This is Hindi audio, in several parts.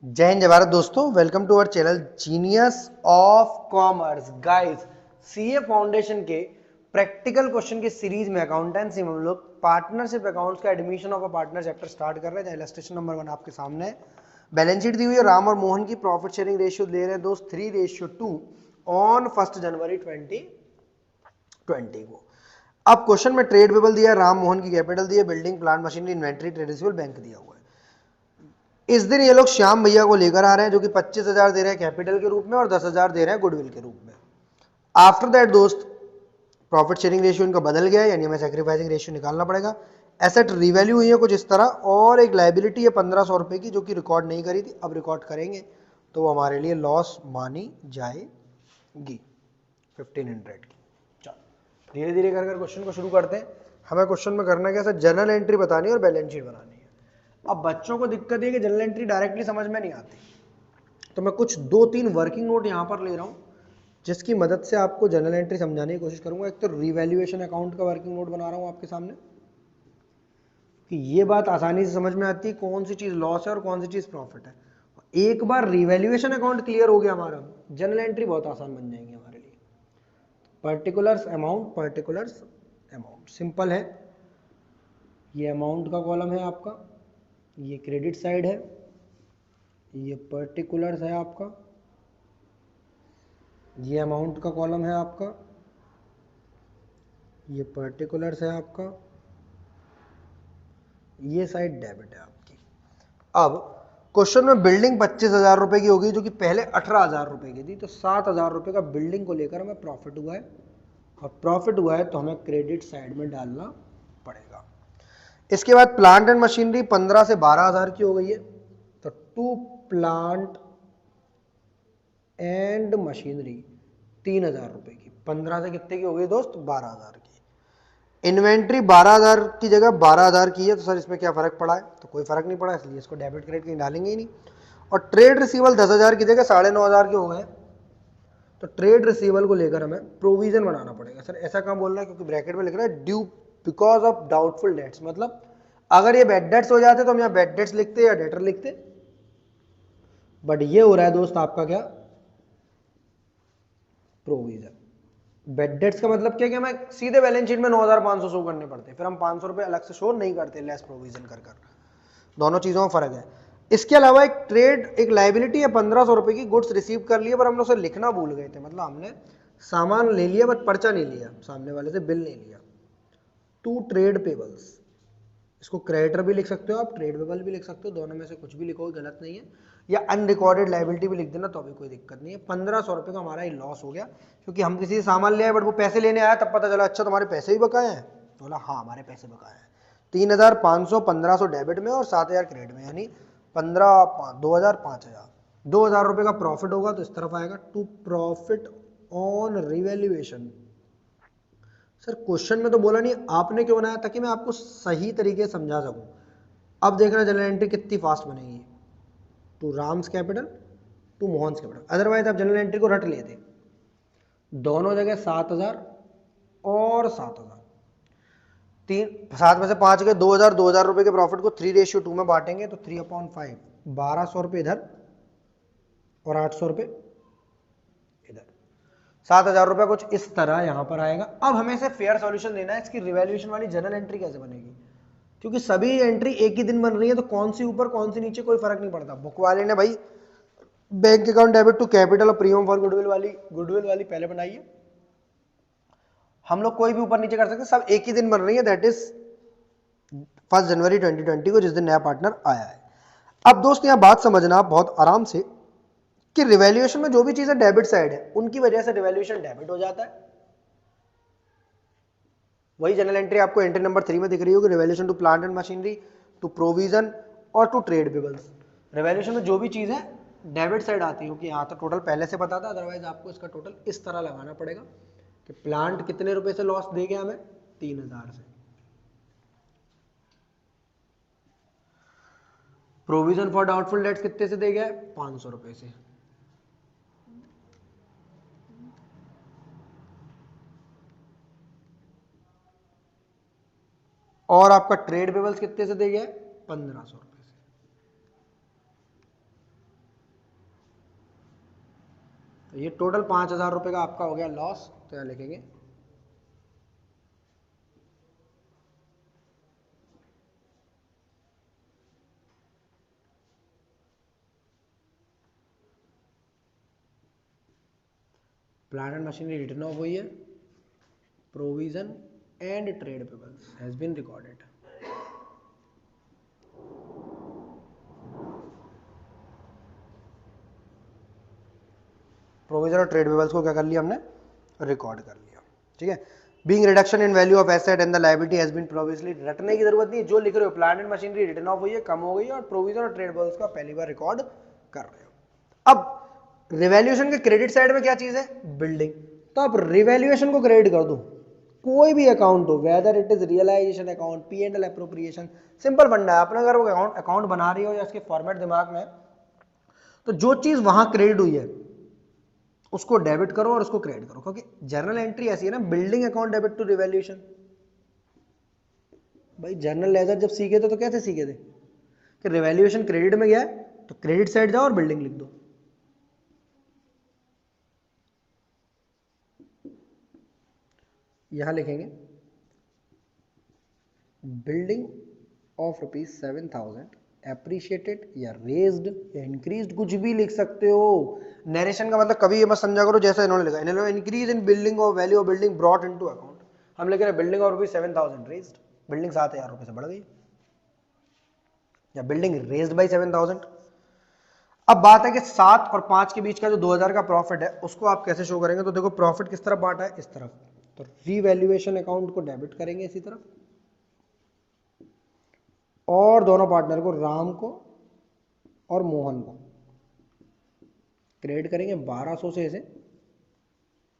जय हिंद जय भारत दोस्तों, welcome to our channel genius of commerce. Guys, CA foundation के प्रैक्टिकल क्वेश्चन की सीरीज में अकाउंटेंसी में हम लोग पार्टनरशिप अकाउंट्स का admission of a partner chapter start कर रहे हैं। इलस्ट्रेशन नंबर 1 आपके सामने है। बैलेंस शीट दी हुई है। राम और मोहन की प्रॉफिट शेयरिंग रेशियो ले रहे हैं दोस्त 3:2 ऑन 1 जनवरी 2020 को। अब क्वेश्चन में ट्रेड पेबल दिया है, राम मोहन की कैपिटल दी है, building plant machinery inventory trade receivable bank दिया हुआ है। इस दिन ये लोग श्याम भैया को लेकर आ रहे हैं जो कि 25,000 दे रहे हैं कैपिटल के रूप में और 10,000 दे रहे हैं गुडविल के रूप में। आफ्टर दैट दोस्त प्रॉफिट शेयरिंग रेशियो इनका बदल गया है, यानी हमें सैक्रिफाइसिंग रेशियो निकालना पड़ेगा। एसेट रिवैल्यू हुई है कुछ इस तरह, और एक लाइबिलिटी है 1,500 रुपए की जो कि रिकॉर्ड नहीं करी थी, अब रिकॉर्ड करेंगे तो वो हमारे लिए लॉस मानी जाएगी 1,500 की। चलो धीरे धीरे कर क्वेश्चन को शुरू करते हैं। हमें क्वेश्चन में करना क्या, जर्नल एंट्री बतानी है और बैलेंस शीट बनानी है। अब बच्चों को दिक्कत है कि जर्नल एंट्री डायरेक्टली समझ में नहीं आती, तो मैं कुछ 2-3 वर्किंग नोट यहाँ पर ले रहा हूँ जिसकी मदद से आपको जर्नल एंट्री समझाने की कोशिश करूंगा। एक तो रिवैल्यूएशन अकाउंट का वर्किंग नोट बना रहा हूँ आपके सामने कि ये बात आसानी से समझ में आती है कौन सी चीज़ लॉस है और कौन सी चीज़ प्रॉफिट है। एक बार रिवैल्यूएशन अकाउंट क्लियर हो गया हमारा, जर्नल एंट्री बहुत आसान बन जाएंगी हमारे लिए। पर्टिकुलर्स अमाउंट सिंपल है। ये अमाउंट का कॉलम है आपका, ये क्रेडिट साइड है, ये पर्टिकुलर्स है आपका, ये अमाउंट का कॉलम है आपका, ये पर्टिकुलर्स है आपका, ये साइड डेबिट है आपकी। अब क्वेश्चन में बिल्डिंग 25,000 रुपए की होगी जो कि पहले 18,000 रुपए की थी, तो 7,000 रुपए का बिल्डिंग को लेकर हमें प्रॉफिट हुआ है, और प्रॉफिट हुआ है तो हमें क्रेडिट साइड में डालना पड़ेगा। इसके बाद प्लांट एंड मशीनरी 15 से 12,000 की हो गई है, तो टू प्लांट एंड मशीनरी 3,000 रुपए की। 15 से कितने की हो गई दोस्त, 12,000 की। इन्वेंट्री 12,000 की जगह 12,000 की है, तो सर इसमें क्या फर्क पड़ा है, तो कोई फर्क नहीं पड़ा, इसलिए इसको डेबिट क्रेडिट कहीं डालेंगे ही नहीं। और ट्रेड रिसीवल 10,000 की जगह 9,500 के हो गए, तो ट्रेड रिसीवल को लेकर हमें प्रोविजन बनाना पड़ेगा। सर ऐसा कहाँ बोल रहा है, क्योंकि ब्रैकेट में लिख रहा है due because of doubtful debts, मतलब अगर ये बैड डेट्स हो जाते तो हम यहाँ बैड डेट्स लिखते या डेटर लिखते, बट ये हो रहा है दोस्त आपका क्या, प्रोविजन। बेड डेट्स का मतलब क्या कि हमें सीधे बैलेंस शीट में 9,500 शो करने पड़ते हैं, फिर हम 500 रुपए अलग से शो नहीं करते लेस प्रोविजन कर कर। दोनों चीजों में फर्क है। इसके अलावा एक ट्रेड, एक लाइबिलिटी है 1,500 रुपए की, गुड्स रिसीव कर लिए पर हम लोग उसे लिखना भूल गए थे, मतलब हमने सामान ले लिया बट पर्चा नहीं लिया, सामने वाले से बिल नहीं लिया। टू ट्रेड पेबल्स, इसको क्रेडिटर भी लिख सकते हो आप, ट्रेड पेबल भी लिख सकते हो, दोनों में से कुछ भी लिखो गलत नहीं है, या अनरिकॉर्डेड लाइबिलिटी भी लिख देना तो अभी कोई दिक्कत नहीं है। 1,500 रुपए का हमारा ये लॉस हो गया, क्योंकि हम किसी से सामान ले आए बट वो पैसे लेने आया, तब पता चला अच्छा तुम्हारे पैसे भी बकाए हैं, तो बोला हाँ हमारे पैसे बकाए हैं। 3,500, 1,500 डेबिट में और 7,000 क्रेडिट में, यानी 15, 2,000, 5,000। 2,000 रुपए का प्रॉफिट होगा तो इस तरफ आएगा, to profit on revaluation. Sir question में तो बोला नहीं, आपने क्यों बनाया, ताकि मैं आपको सही तरीके से समझा सकूं। अब देखना जनरल एंट्री कितनी फास्ट बनेगी, to Ram's capital, to Mohan's capital. Otherwise आप जनरल एंट्री को रट लेते, दोनों जगह 7,000 और 7,000, तीन 7 में से 5 गए, 2,000, 2,000 रुपए के प्रॉफिट को 3:2 में बांटेंगे तो 3/5, 1,200 रुपए इधर और 800 रुपए इधर, 7,000 रुपए कुछ इस तरह यहां पर आएगा। अब हमें से फेयर सॉल्यूशन देना है, इसकी रिवैल्यूएशन वाली जनरल एंट्री कैसे बनेगी, क्योंकि सभी एंट्री एक ही दिन बन रही है, तो कौन सी ऊपर कौन सी नीचे कोई फर्क नहीं पड़ता। बुक वाले ने भाई bank account debit to capital और प्रीमियम फॉर गुडविल वाली पहले बनाई है, हम लोग कोई भी ऊपर नीचे कर सकते, सब एक ही दिन बन रही है, दैट इज 1 जनवरी 2020 को, जिस दिन नया पार्टनर आया है। अब दोस्त यहां बात समझना बहुत आराम से कि रिवैल्यूएशन में जो भी चीजें डेबिट साइड है उनकी वजह से रिवैल्यूएशन डेबिट हो जाता है। वही जनरल एंट्री आपको एंट्री नंबर 3 में दिख रही होगी, revaluation to plant and machinery, to provision और टू ट्रेड पेबल्स। रिवैल्यूएशन में जो भी चीज है डेबिट साइड आती है, क्योंकि यहाँ तो टोटल पहले से पता था, अदरवाइज आपको इसका टोटल इस तरह लगाना पड़ेगा कि प्लांट कितने रुपए से लॉस दे गया हमें, 3,000 से। प्रोविजन फॉर डाउटफुल डेट्स कितने से दे गया है, 500 रुपए से। और आपका ट्रेड पेबल्स कितने से दे गया है, 1,500 रुपए से। तो ये टोटल 5,000 रुपये का आपका हो गया लॉस। तो यहाँ लिखेंगे plant and machinery written off हुई है, provision and trade payables has been recorded. Provision और ट्रेड पेबल्स को क्या कर लिया हमने, रिकॉर्ड कर लिया, ठीक है। Being reduction in value of asset and the liability has been provisionally, रटने की जरूरत नहीं, जो लिख रहे हो plant and machinery written off हुई है, कम हो गई है, और प्रोविजन और ट्रेड पेबल्स का पहली बार रिकॉर्ड कर रहे हो। अब रिवैल्यूएशन के क्रेडिट साइड में क्या चीज है, बिल्डिंग। तो आप रिवैल्यूएशन को क्रेडिट कर दो, कोई भी अकाउंट हो, whether it is realisation account, P&L appropriation, simple फंडा है। अपने अगर वो अकाउंट बना रही हो या इसके फॉर्मेट दिमाग में, तो जो चीज वहां क्रेडिट हुई है उसको डेबिट करो और उसको क्रेडिट करो, क्योंकि जर्नल एंट्री ऐसी है ना, building account debit to revaluation. भाई जर्नल लेजर जब सीखे थे तो कैसे सीखे थे कि रिवैल्यूएशन क्रेडिट में गया है तो क्रेडिट साइड जाओ और बिल्डिंग लिख दो। यहां लिखेंगे बिल्डिंग ऑफ ₹7,000 एप्रिशिएटेड या रेज्ड या इंक्रीज्ड, कुछ भी लिख सकते हो। नरेशन का मतलब कभी ये मत समझा करो जैसा इन्होंने लिखा, इन्होंने increase in building of value of building brought into account, हम लिख रहे हैं बिल्डिंग ऑफ ₹7,000 रेज्ड, बिल्डिंग 7,000 रुपए से बढ़ गई, या बिल्डिंग रेज्ड बाई 7,000। अब बात है कि 7 और 5 के बीच का जो 2,000 का प्रॉफिट है उसको आप कैसे शो करेंगे। तो देखो प्रॉफिट किस तरफ बांटा है, इस तरफ, तो रीवैल्यूएशन अकाउंट को डेबिट करेंगे इसी तरफ, और दोनों पार्टनर को, राम को और मोहन को क्रेडिट करेंगे 1200 से, इसे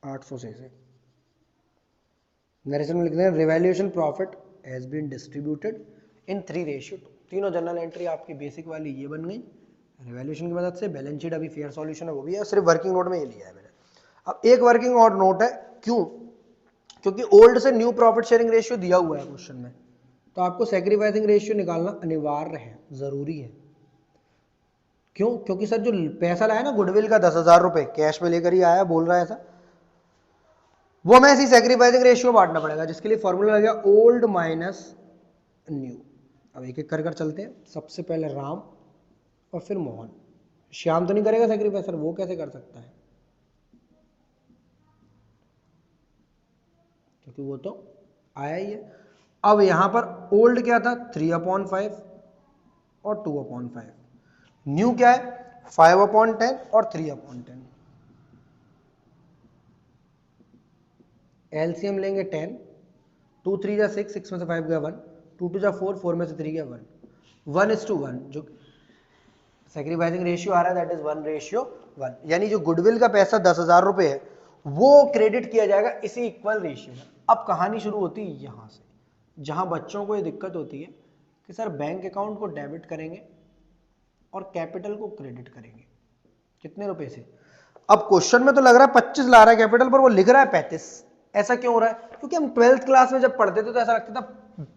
800 से इसे। नरेशन में लिख दें revaluation profit has been distributed in 3:2। तीनों जनरल एंट्री आपकी बेसिक वाली ये बन गई रिवैल्यूएशन की मदद से। बैलेंस शीट अभी फेयर सॉल्यूशन है वो भी है, सिर्फ वर्किंग नोट में ये लिया है मैंने। अब एक वर्किंग और नोट है, क्यों, क्योंकि ओल्ड से न्यू प्रॉफिट शेयरिंग रेशियो दिया हुआ है क्वेश्चन में, तो आपको सैक्रिफाइसिंग रेशियो निकालना अनिवार्य है, जरूरी है। क्यों, क्योंकि सर जो पैसा लाया ना गुडविल का 10,000 रुपए कैश में लेकर ही आया, बोल रहा है ऐसा, वो हमें ऐसी सैक्रिफाइसिंग रेशियो बांटना पड़ेगा, जिसके लिए फॉर्मूला लग गया ओल्ड माइनस न्यू। अब एक एक कर चलते हैं, सबसे पहले राम और फिर मोहन। श्याम तो नहीं करेगा सैक्रिफाइस, सर वो कैसे कर सकता है, क्योंकि वो तो आया ही है। अब यहां पर ओल्ड क्या था, 3/5 और 2/5, न्यू क्या है 5/10 और 3/10। एलसीएम लेंगे 10, 2 3 जा 6, 6 में से 5 गया 1, 2 2 जा 4, 4 में से 3 गया 1, 1:1, जो सैक्रिफाइसिंग रेशियो आ रहा है दैट इज 1:1। यानी जो गुडविल का पैसा 10,000 रुपए है वो क्रेडिट किया जाएगा इसी इक्वल रेशियो में। अब कहानी शुरू होती है यहां से, जहां बच्चों को ये दिक्कत होती है कि सर बैंक अकाउंट को डेबिट करेंगे और कैपिटल को क्रेडिट करेंगे, कितने रुपए से। अब क्वेश्चन में तो लग रहा है 25 ला रहा है कैपिटल पर, वो लिख रहा है 35। ऐसा क्यों हो रहा है, क्योंकि हम 12th क्लास में जब पढ़ते थे तो ऐसा लगता था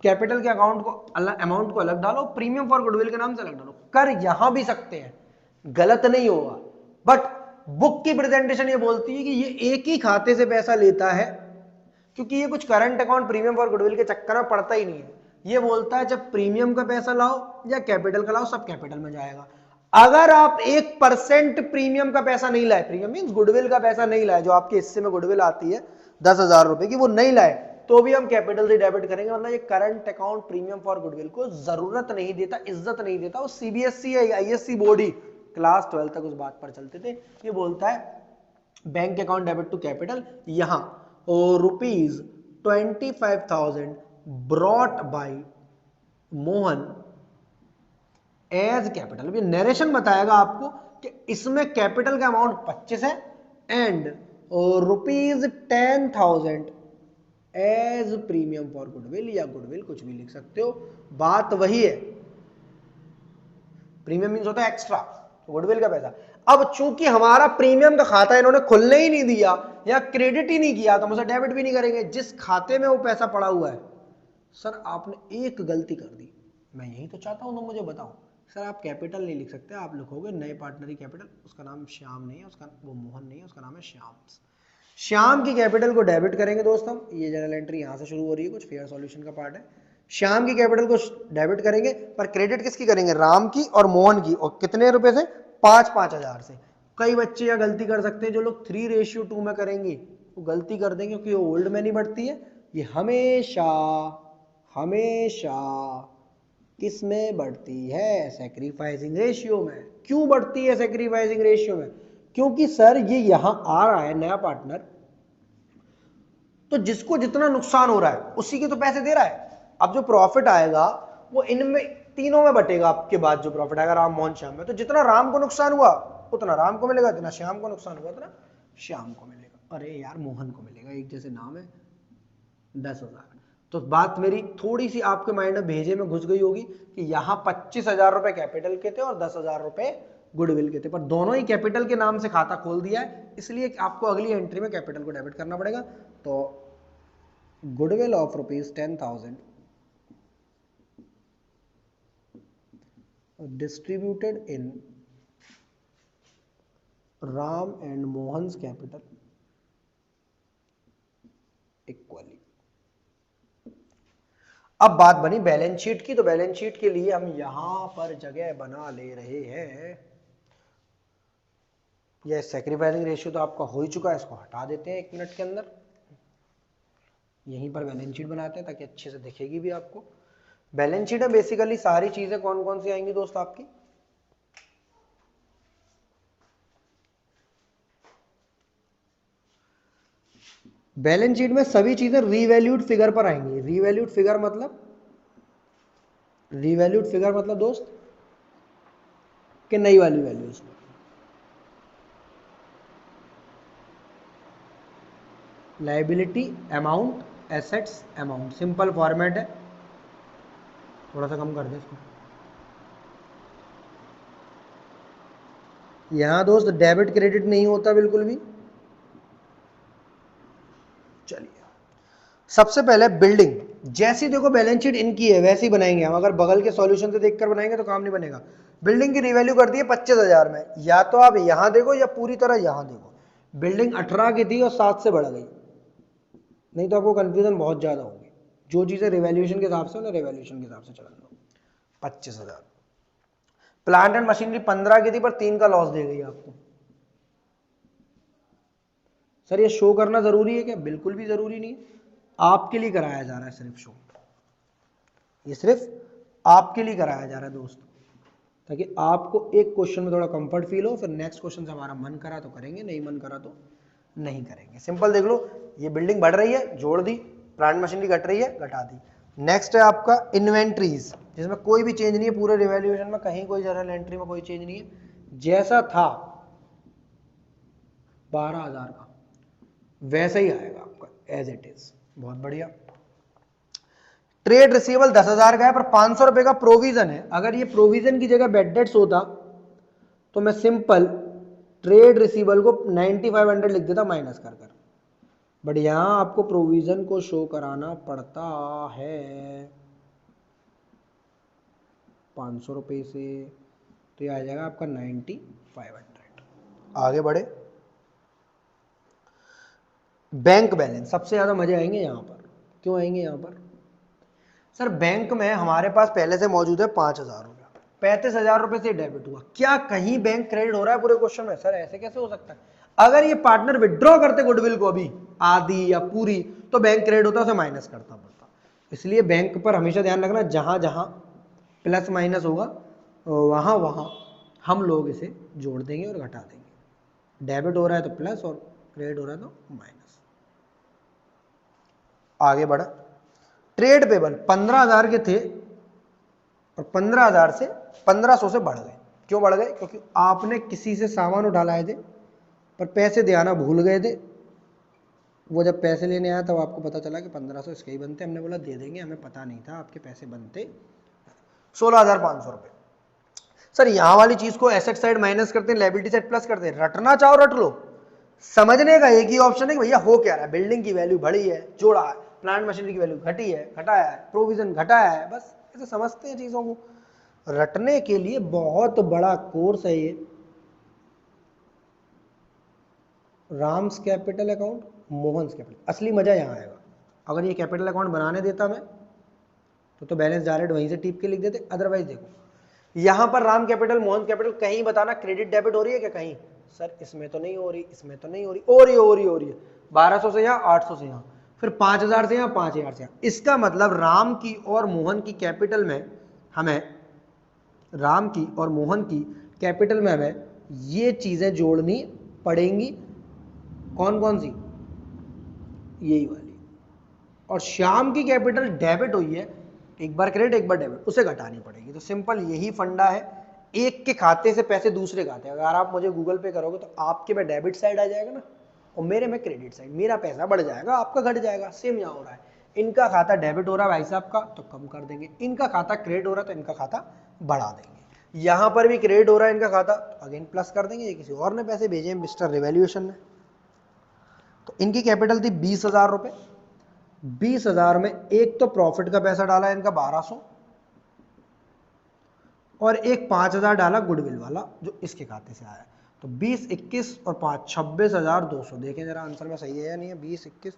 कैपिटल के अकाउंट को अलग, अमाउंट को अलग डालो, प्रीमियम फॉर गुडविल के नाम से अलग डालो। कर यहां भी सकते हैं, गलत नहीं होगा, बट बुक की प्रेजेंटेशन ये बोलती है कि ये एक ही खाते से पैसा लेता है, क्योंकि ये कुछ current account premium for goodwill के चक्कर में पड़ता ही नहीं है। ये बोलता है जब प्रीमियम का पैसा लाओ या कैपिटल का लाओ, सब कैपिटल में जाएगा। अगर आप 1% प्रीमियम का पैसा नहीं लाए, प्रीमियम मींस गुडविल का पैसा नहीं लाए, जो आपके हिस्से में गुडविल आती है 10,000 रुपए की, वो नहीं लाए, तो भी हम कैपिटल से डेबिट करेंगे। मतलब ये current account premium for goodwill को जरूरत नहीं देता, इज्जत नहीं देता। वो सीबीएसई है, आईएससी बोर्ड ही क्लास 12 तक उस बात पर चलते थे। ये बोलता है bank account debit to capital, यहां ₹25,000 brought by Mohan as capital. अभी नरेशन बताएगा आपको कि इसमें कैपिटल का अमाउंट 25 है and ₹10,000 as premium for goodwill, या गुडविल कुछ भी लिख सकते हो, बात वही है। प्रीमियम मींस होता है एक्स्ट्रा, गुडविल का पैसा। अब चूंकि हमारा प्रीमियम का खाता इन्होंने खुलने ही नहीं दिया या क्रेडिट ही नहीं किया, तो मुझे डेबिट भी नहीं करेंगे। जिस खाते में वो पैसा पड़ा हुआ है, सर आपने एक गलती कर दी, मैं यही तो चाहता हूं, तो मुझे बताओ, सर आप कैपिटल नहीं लिख सकते, आप लिखोगे नए पार्टनर की कैपिटल, उसका नाम श्याम नहीं है, उसका वो मोहन नहीं है, उसका नाम है श्याम। श्याम की कैपिटल को डेबिट करेंगे दोस्त हम, ये जनरल एंट्री यहाँ से शुरू हो रही है, कुछ फेयर सॉल्यूशन का पार्ट है। श्याम की कैपिटल को डेबिट करेंगे, पर क्रेडिट किसकी करेंगे, राम की और मोहन की, और कितने रुपए से, 5,000 से। कई बच्चे यह गलती कर सकते हैं, जो लोग 3:2 में करेंगे वो गलती कर देंगे, क्योंकि ओल्ड में नहीं बढ़ती है, ये हमेशा हमेशा किस में बढ़ती है, सैक्रिफाइसिंग रेशियो में। क्यों बढ़ती है सैक्रिफाइसिंग रेशियो में, क्योंकि सर ये यहां आ रहा है नया पार्टनर, तो जिसको जितना नुकसान हो रहा है उसी के तो पैसे दे रहा है। अब जो प्रॉफिट आएगा वो इनमें तीनों में बटेगा, आपके बाद जो प्रॉफिट आएगा राम मोहन श्याम में, तो जितना राम को नुकसान हुआ उतना राम को मिलेगा, जितना श्याम को नुकसान हुआ उतना श्याम को मिलेगा। अरे यार मोहन को मिलेगा, एक जैसे नाम है, 10,000। तो बात मेरी थोड़ी सी आपके माइंड में भेजे में घुस गई होगी कि यहाँ 25,000 रुपए कैपिटल के थे और 10,000 रुपए गुडविल के थे, पर दोनों ही कैपिटल के नाम से खाता खोल दिया है, इसलिए आपको अगली एंट्री में कैपिटल को डेबिट करना पड़ेगा। तो goodwill of ₹10,000 distributed in Ram and Mohan's capital equally. अब बात बनी बैलेंस शीट की, तो बैलेंस शीट के लिए हम यहां पर जगह बना ले रहे हैं। यह सैक्रिफाइसिंग रेशियो तो आपका हो ही चुका है, इसको हटा देते हैं 1 मिनट के अंदर। यहीं पर बैलेंस शीट बनाते हैं ताकि अच्छे से दिखेगी भी आपको। बैलेंस शीट में बेसिकली सारी चीजें कौन कौन सी आएंगी दोस्त आपकी, बैलेंस शीट में सभी चीजें रीवैल्यूड फिगर पर आएंगी। रीवैल्यूड फिगर मतलब दोस्त कि नई वाली values, liability amount, assets amount, simple format है। थोड़ा सा कम कर दे इसको। यहां दोस्त डेबिट क्रेडिट नहीं होता बिल्कुल भी। चलिए सबसे पहले बिल्डिंग, जैसी देखो बैलेंस शीट इनकी है वैसी बनाएंगे हम, अगर बगल के सॉल्यूशन से देखकर बनाएंगे तो काम नहीं बनेगा। बिल्डिंग की रिवैल्यू कर दी है 25,000 में, या तो आप यहां देखो या पूरी तरह यहां देखो। बिल्डिंग 18 की थी और 7 से बढ़ गई, नहीं तो आपको कंफ्यूजन बहुत ज्यादा होगी। जो चीजें रिवैल्यूएशन के हिसाब से उन्हें रिवैल्यूएशन के हिसाब से चला लो। 25,000। प्लांट एंड मशीनरी 15 की थी पर 3 का लॉस दे गई आपको। सर ये शो करना जरूरी है क्या, बिल्कुल भी जरूरी नहीं है, आपके लिए कराया जा रहा है सिर्फ शो, ये सिर्फ आपके लिए कराया जा रहा है दोस्त, ताकि आपको एक क्वेश्चन में थोड़ा कंफर्ट फील हो, फिर नेक्स्ट क्वेश्चन से हमारा मन करा तो करेंगे, नहीं मन करा तो नहीं करेंगे। सिंपल देख लो, ये बिल्डिंग बढ़ रही है जोड़ दी, प्लांट मशीनरी घट रही है घटा दी। नेक्स्ट है आपका इन्वेंट्रीज, जिसमें कोई भी चेंज नहीं है, पूरे रिवैल्यूएशन में कहीं कोई जर्नल एंट्री में कोई चेंज नहीं है, जैसा था 12,000 का वैसा ही आएगा आपका एज इट इज। बहुत बढ़िया। ट्रेड रिसीवेबल 10,000 का है, पर 500 रुपए का प्रोविजन है। अगर ये प्रोविजन की जगह बैड डेट्स होता तो मैं सिंपल ट्रेड रिसीवेबल को 9500 लिख देता माइनस कर कर, बट यहां आपको प्रोविजन को शो कराना पड़ता है 500 रुपए से, तो ये आ जाएगा आपका 9500। आगे बढ़े, बैंक बैलेंस, सबसे ज्यादा मजे आएंगे यहां पर। क्यों आएंगे यहां पर, सर बैंक में हमारे पास पहले से मौजूद है 5,000 रुपया, 35,000 रुपए से डेबिट हुआ, क्या कहीं बैंक क्रेडिट हो रहा है पूरे क्वेश्चन में, सर ऐसे कैसे हो सकता है। अगर ये पार्टनर विड्रॉ करते गुडविल को अभी आधी या पूरी, तो बैंक क्रेडिट होता, उसे माइनस करता पड़ता। इसलिए बैंक पर हमेशा ध्यान रखना, जहां जहां प्लस माइनस होगा वहां वहां हम लोग इसे जोड़ देंगे और घटा देंगे। डेबिट हो रहा है तो प्लस और क्रेडिट हो रहा है तो माइनस। आगे बढ़ा, ट्रेड पेबल 15,000 के थे और 15,000 से 1,500 से बढ़ गए। क्यों बढ़ गए, क्योंकि आपने किसी से सामान उठा लाए थे पर पैसे देना भूल गए थे। वो जब पैसे लेने आया तब आपको पता चला कि 1,500 इसके ही बनते, हमने बोला दे देंगे, हमें पता नहीं था आपके पैसे बनते 16,500 रुपए। सर यहां वाली चीज को एसेट साइड माइनस करते हैं, लायबिलिटी साइड प्लस करते हैं, रटना चाहो रट लो। समझने का एक ही ऑप्शन है कि भैया हो क्या रहा है, बिल्डिंग की वैल्यू बढ़ी है जोड़ा है, प्लांट मशीनरी की वैल्यू घटी है घटाया है, प्रोविजन घटाया है, बस ऐसे समझते हैं चीजों को। रटने के लिए बहुत बड़ा कोर्स है ये, Ram's capital account, Mohan's capital. असली मजा यहाँ आएगा, अगर ये कैपिटल अकाउंट बनाने देता मैं तो बैलेंस डायरेक्ट वहीं से टीप के लिख देते। अदरवाइज देखो यहां पर राम कैपिटल मोहन कैपिटल, कहीं बताना क्रेडिट डेबिट हो रही है क्या? कहीं सर इसमें तो नहीं हो रही, इसमें तो नहीं हो रही, हो रही है 1200 से यहाँ, 800 से यहाँ, फिर 5000 से यहाँ, 5000 से यहाँ। इसका मतलब राम की और मोहन की कैपिटल में हमें, राम की और मोहन की कैपिटल में हमें ये चीजें जोड़नी पड़ेंगी। कौन कौन सी? यही वाली। और श्याम की कैपिटल डेबिट हुई है, एक बार क्रेडिट एक बार डेबिट, उसे घटानी पड़ेगी। तो सिंपल यही फंडा है, एक के खाते से पैसे दूसरे खाते। अगर आप मुझे गूगल पे करोगे तो आपके में डेबिट साइड आ जाएगा ना, और मेरे में क्रेडिट साइड, मेरा पैसा बढ़ जाएगा, आपका घट जाएगा। सेम यहाँ हो रहा है, इनका खाता डेबिट हो रहा है भाई साहब का, तो कम कर देंगे, इनका खाता क्रेडिट हो रहा है तो इनका खाता बढ़ा देंगे। यहां पर भी क्रेडिट हो रहा है इनका खाता, तो अगेन प्लस कर देंगे, ये किसी और ने पैसे भेजे मिस्टर रिवैल्यूएशन ने। तो इनकी कैपिटल थी 20,000 रुपए, 20,000 में एक तो प्रॉफिट का पैसा डाला इनका 1200, और एक 5,000 डाला गुडविल वाला जो इसके खाते से आया। तो 20, 21 और 5, 26,200। देखें जरा आंसर में सही है या नहीं है? 20, 21,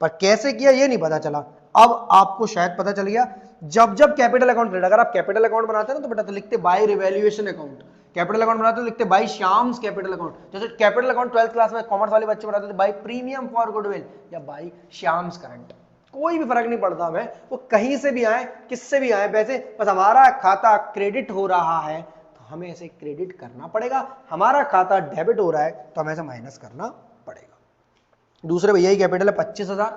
पर कैसे किया ये नहीं पता चला। अब आपको शायद पता चल गया, जब जब कैपिटल अकाउंट क्रेडिट, अगर आप कैपिटल अकाउंट बनाते हैं ना तो बेटा तो लिखते by revaluation account, capital account बनाते तो लिखते बाय श्याम्स कैपिटल अकाउंट। जैसे कैपिटल अकाउंट 12th क्लास में कॉमर्स वाले बच्चे बनाते थे बाय प्रीमियम फॉर गुडविल या बाय श्याम्स करंट, कोई भी फर्क नहीं पड़ता हमें, वो कहीं से भी आए, किससे भी आए पैसे, बस हमारा खाता क्रेडिट हो रहा है तो हमें इसे क्रेडिट करना पड़ेगा, हमारा खाता डेबिट हो रहा है तो हमें इसे माइनस करना पड़ेगा। दूसरे भैया ही कैपिटल है 25,000,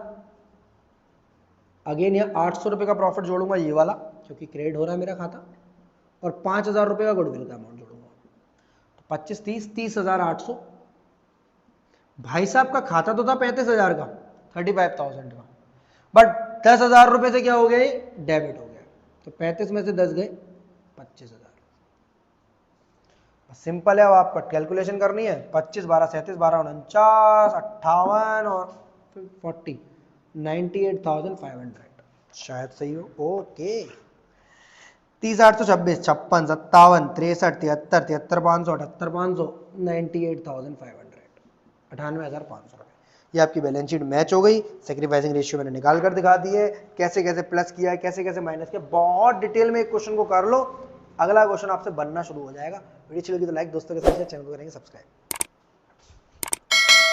अगेन यहाँ 800 रुपए का प्रॉफिट जोड़ूंगा ये वाला क्योंकि क्रेडिट हो रहा है मेरा खाता, और 5,000 रुपए का गुडविल का अमाउंट जोड़ूंगा, तो 25, 30, 30,800। भाई साहब का खाता तो था 35,000 का, 35,000 का, बट 10,000 रुपए से क्या हो गया, डेबिट हो गया, तो 35 में से 10 गए 25,000। सिंपल है, अब आपका कैलकुलेशन करनी है, 25, 12, 37, 12, 49, 58 और 40, 98,500 शायद सही हो। ओके, 30, 826, 56, 57, 63, 73, 73,500, 78,500, 98,500, 98,500 रुपए। ये आपकी बैलेंस शीट मैच हो गई। सेक्रीफाइसिंग रेशियो मैंने निकाल कर दिखा दी है, कैसे कैसे प्लस किया है, कैसे कैसे माइनस किया, बहुत डिटेल में एक क्वेश्चन को कर लो, अगला क्वेश्चन आपसे बनना शुरू हो जाएगा। वीडियो अच्छी लगी तो लाइक, दोस्तों के साथ चैनल को करेंगे सब्सक्राइब।